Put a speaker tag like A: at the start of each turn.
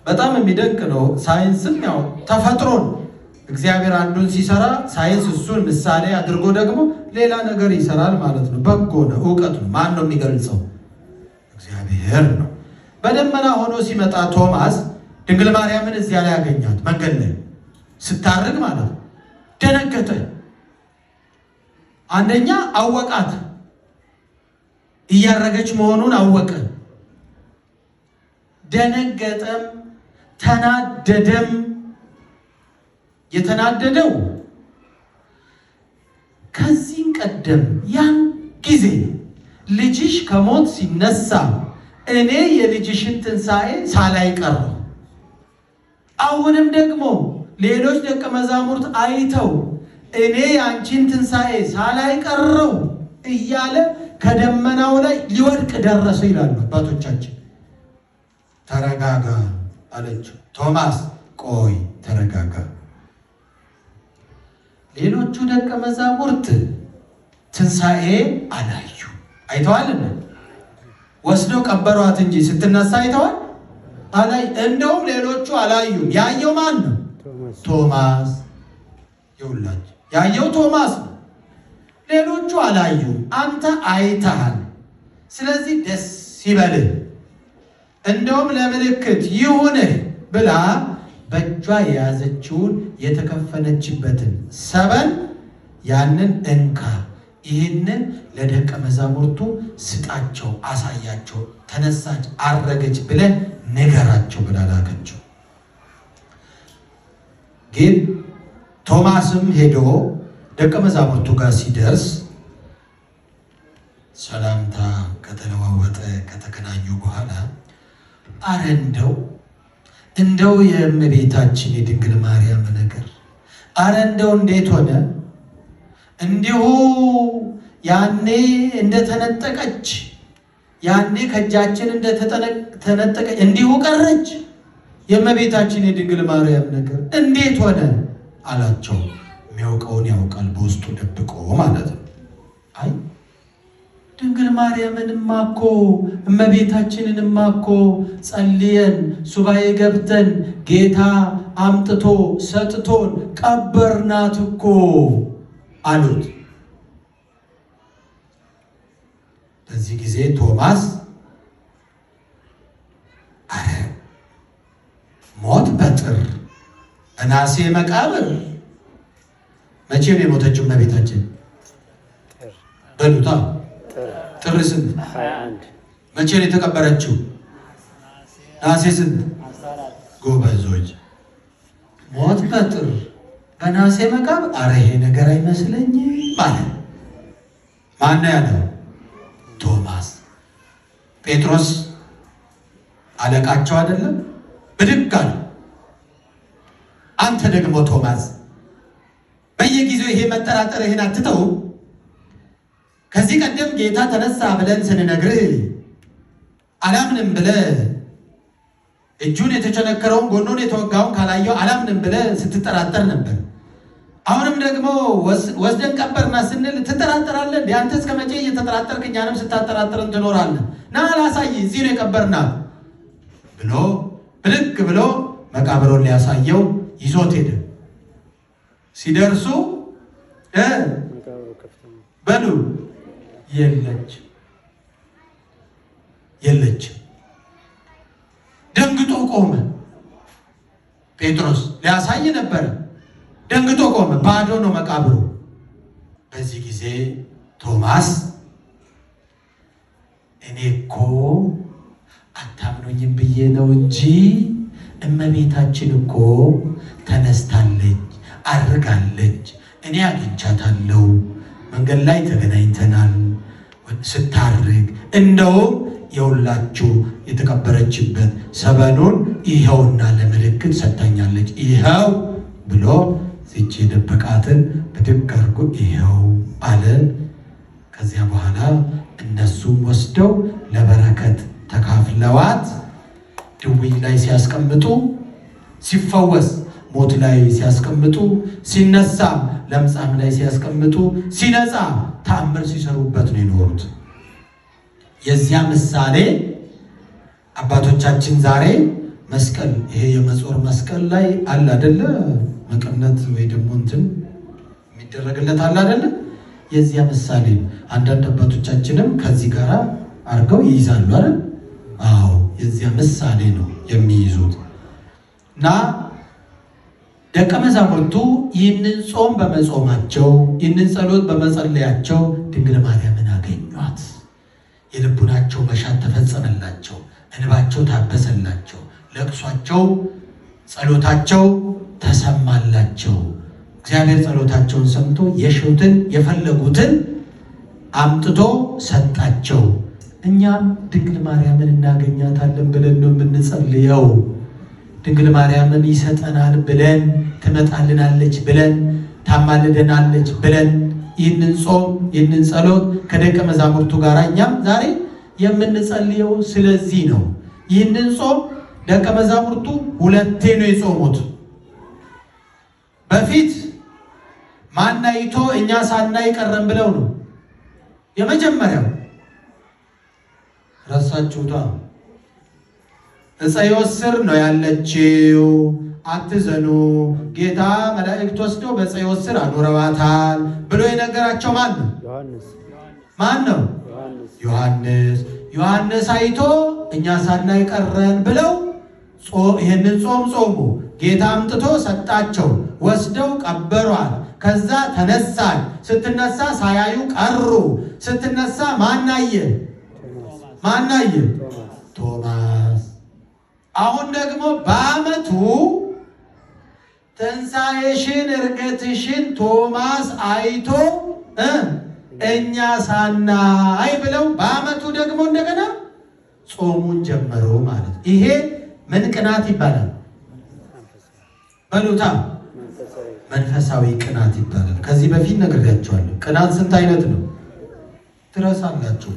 A: በጣም የሚደንቅ ነው። ሳይንስም ያው ተፈጥሮን እግዚአብሔር አንዱን ሲሰራ ሳይንስ እሱን ምሳሌ አድርጎ ደግሞ ሌላ ነገር ይሰራል ማለት ነው። በጎ ነው፣ ዕውቀት ነው። ማን ነው የሚገልጸው? እግዚአብሔር ነው። በደመና ሆኖ ሲመጣ ቶማስ ድንግል ማርያምን እዚያ ላይ ያገኛት መንገድ ላይ ስታርግ ማለት ነው። ደነገጠ። አንደኛ አወቃት፣ እያረገች መሆኑን አወቀ። ደነገጠም ተናደደም። የተናደደው ከዚህ ቀደም ያን ጊዜ ልጅሽ ከሞት ሲነሳ እኔ የልጅሽን ትንሣኤ ሳላይ ቀረሁ፣ አሁንም ደግሞ ሌሎች ደቀ መዛሙርት አይተው እኔ ያንቺን ትንሣኤ ሳላይ ቀረሁ እያለ ከደመናው ላይ ሊወድቅ ደረሰ ይላሉ አባቶቻችን። ተረጋጋ አለችው። ቶማስ ቆይ ተረጋጋ። ሌሎቹ ደቀ መዛሙርት ትንሣኤ አላዩ። አይተዋል? ወስደው ቀበሯት እንጂ ስትነሳ አይተዋል? አላይ። እንደውም ሌሎቹ አላዩም። ያየው ማን ነው? ቶማስ። ይውላችሁ ያየው ቶማስ ነው። ሌሎቹ አላዩም። አንተ አይተሃል፣ ስለዚህ ደስ ይበልህ፣ እንደውም ለምልክት ይሁንህ ብላ በእጇ የያዘችውን የተከፈነችበትን ሰበን ያንን እንካ፣ ይህንን ለደቀ መዛሙርቱ ስጣቸው፣ አሳያቸው፣ ተነሳች አረገች ብለን ንገራቸው ብላ ላከችው። ግን ቶማስም ሄዶ ደቀ መዛሙርቱ ጋር ሲደርስ ሰላምታ ከተለዋወጠ ከተገናኙ በኋላ አረ እንደው የእመቤታችን የድንግል ማርያም ነገር አረ እንደው እንዴት ሆነ? እንዲሁ ያኔ እንደተነጠቀች ያኔ ከእጃችን እንደተነጠቀች እንዲሁ ቀረች? የእመቤታችን የድንግል ማርያም ነገር እንዴት ሆነ አላቸው። የሚያውቀውን ያውቃል፣ በውስጡ ደብቆ ማለት ነው። አይ ድንግል ማርያምንማ እኮ እመቤታችንንማ እኮ ጸልየን ሱባኤ ገብተን ጌታ አምጥቶ ሰጥቶን ቀበርናት እኮ አሉት። በዚህ ጊዜ ቶማስ አረ ሞት በጥር በናሴ መቃብር። መቼ ነው የሞተችው እመቤታችን? በሉታ ጥር ስንት? 21 መቼ ነው የተቀበረችው? ናሴ ስንት? ጎበዞች። ሞት በጥር በናሴ መቃብር። አረ ይሄ ነገር አይመስለኝም ማለት ማን ነው ያለው? ቶማስ። ጴጥሮስ አለቃቸው አይደለም? ብድግ አለ። አንተ ደግሞ ቶማስ በየጊዜው ይሄ መጠራጠር ይሄን አትተው። ከዚህ ቀደም ጌታ ተነሳ ብለን ስንነግርህ አላምንም ብለህ እጁን የተቸነከረውን ጎኑን የተወጋውን ካላየው አላምንም ብለህ ስትጠራጠር ነበር። አሁንም ደግሞ ወስደን ቀበርና ስንል ትጠራጠራለህ። አንተ እስከ መቼ እየተጠራጠርክ እኛንም ስታጠራጥርን ትኖራለህ? ና ላሳይ፣ እዚህ ነው የቀበርናት ብሎ ብድግ ብሎ መቃብሩን ሊያሳየው ይዞት ሄደ። ሲደርሱ በሉ የለችም። ደንግጦ ቆመ። ጴጥሮስ ሊያሳይ ነበረ፣ ደንግጦ ቆመ። ባዶ ነው መቃብሩ። በዚህ ጊዜ ቶማስ እኔ እኮ አታምኖኝም ብዬ ነው እንጂ እመቤታችን እኮ ተነስታለች፣ አርጋለች፣ እኔ አግኝቻታለሁ፣ መንገድ ላይ ተገናኝተናል ስታርግ፣ እንደውም የሁላችሁ የተቀበረችበት ሰበኑን ይኸውና ለምልክት ሰጥታኛለች፣ ይኸው ብሎ እቺ የደበቃትን ብድግ አድርጎ ይኸው አለ። ከዚያ በኋላ እነሱም ወስደው ለበረከት ተካፍለዋት ድውይ ላይ ሲያስቀምጡ፣ ሲፈወስ ሞት ላይ ሲያስቀምጡ፣ ሲነሳ ለምጻም ላይ ሲያስቀምጡ፣ ሲነጻ ተአምር ሲሰሩበት ነው የኖሩት። የዚያ ምሳሌ አባቶቻችን ዛሬ መስቀል ይሄ የመጾር መስቀል ላይ አለ አይደለ? መቀነት ወይ ደግሞ እንትን የሚደረግለት አለ አይደለ? የዚያ ምሳሌ አንዳንድ አባቶቻችንም ከዚህ ጋር አድርገው ይይዛሉ አይደል? አዎ የዚያ ምሳሌ ነው የሚይዙት። እና ደቀ መዛሙርቱ ይህንን ጾም በመጾማቸው ይህንን ጸሎት በመጸለያቸው ድንግል ማርያምን አገኟት። የልቡናቸው መሻት ተፈጸመላቸው፣ እንባቸው ታበሰላቸው፣ ለቅሷቸው ጸሎታቸው ተሰማላቸው። እግዚአብሔር ጸሎታቸውን ሰምቶ የሹትን የፈለጉትን አምጥቶ ሰጣቸው። እኛም ድንግል ማርያምን እናገኛታለን ብለን ነው የምንጸልየው። ድንግል ማርያምን ይሰጠናል ብለን ትመጣልናለች ብለን ታማልደናለች ብለን ይህንን ጾም ይህንን ጸሎት ከደቀ መዛሙርቱ ጋር እኛም ዛሬ የምንጸልየው ስለዚህ ነው። ይህንን ጾም ደቀ መዛሙርቱ ሁለቴ ነው የጾሙት። በፊት ማን አይቶ እኛ ሳናይ ቀረን ብለው ነው የመጀመሪያው። ረሳችሁታ? ዕፀ ዮስር ነው ያለችው፣ አትዘኑ፣ ጌታ መላእክት ወስደው በዕፀ ዮስር አኑረዋታል ብሎ የነገራቸው ማን ነው? ማን ነው? ዮሐንስ። ዮሐንስ አይቶ እኛ ሳናይ ቀረን ብለው ይህንን ጾም ጾሙ። ጌታ አምጥቶ ሰጣቸው፣ ወስደው ቀበሯል። ከዛ ተነሳች። ስትነሳ ሳያዩ ቀሩ። ስትነሳ ማናየ? ማናየ? ቶማስ። አሁን ደግሞ በዓመቱ ትንሣኤሽን ዕርገትሽን ቶማስ አይቶ እኛ ሳናይ ብለው በዓመቱ ደግሞ እንደገና ጾሙን ጀመሩ ማለት። ይሄ ምን ቅናት ይባላል? በሉታ መንፈሳዊ ቅናት ይባላል። ከዚህ በፊት ነግሬያቸዋለሁ። ቅናት ስንት አይነት ነው? ትረሳላችሁ።